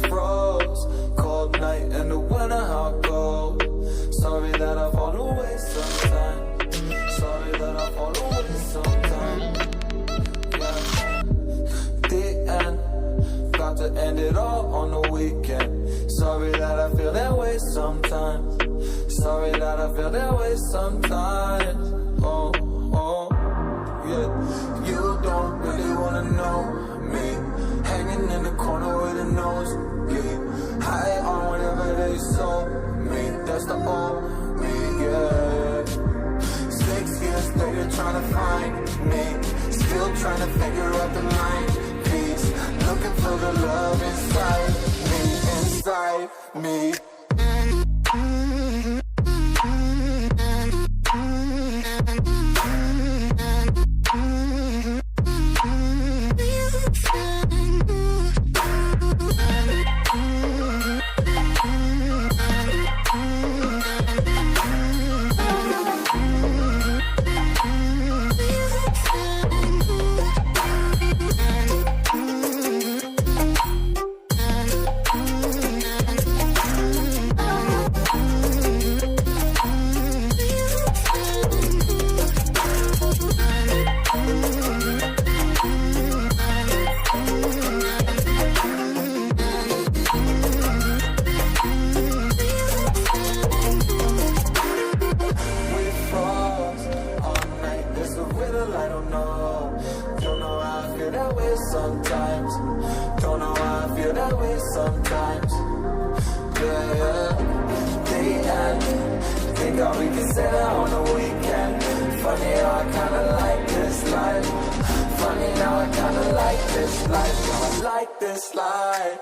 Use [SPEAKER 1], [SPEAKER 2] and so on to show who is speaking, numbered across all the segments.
[SPEAKER 1] froze, cold night in the winter, how cold. Sorry that I fall away sometimes. Sorry that I fall away sometimes. Yeah. The end, got to end it all on the weekend. Sorry that I feel that way sometimes. Sorry that I feel that way sometimes. Oh, oh, yeah. You don't really wanna know me. Hanging in the corner with a nosebleed. High on whatever they sold me. That's the old me, yeah. 6 years later trying to find me. Still trying to figure out the mind piece. Looking for the love inside me, inside me. Sometimes, don't know why I feel that way sometimes. Yeah, yeah. The end, think all we can say that on the weekend. Funny how I kinda like this life. Funny now I kinda like this life. Now I like this life.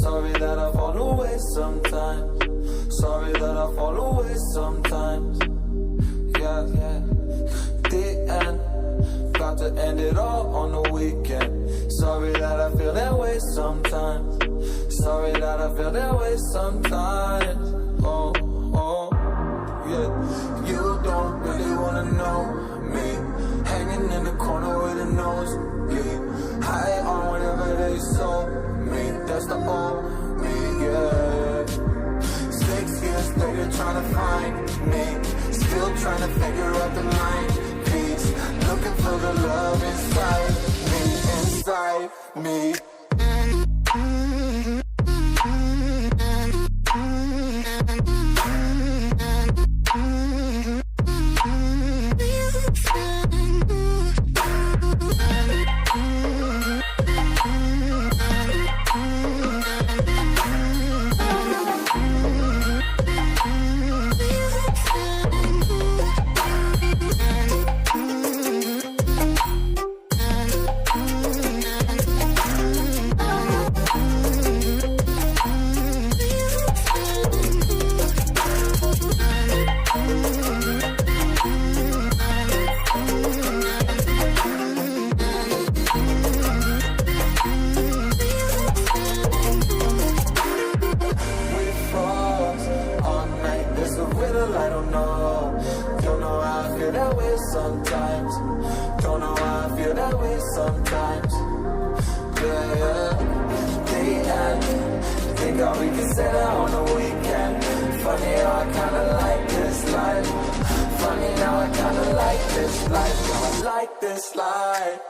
[SPEAKER 1] Sorry that I fall away sometimes. Sorry that I fall away sometimes. Yeah, yeah. The end, got to end it all on the weekend. Sorry that I feel that way sometimes. Sorry that I feel that way sometimes. Oh, oh, yeah. You don't really wanna know me. Hanging in the corner with a nosebleed. High on whatever they sold me. That's the old me, yeah. 6 years later trying to find me. Still trying to figure out the mind piece. Looking for the love inside me, inside me. I don't know how I feel that way sometimes. Don't know how I feel that way sometimes. Yeah, yeah. The end, think all we can say that on the weekend. Funny how I kinda like this life. Funny now I kinda like this life. Now I like this life.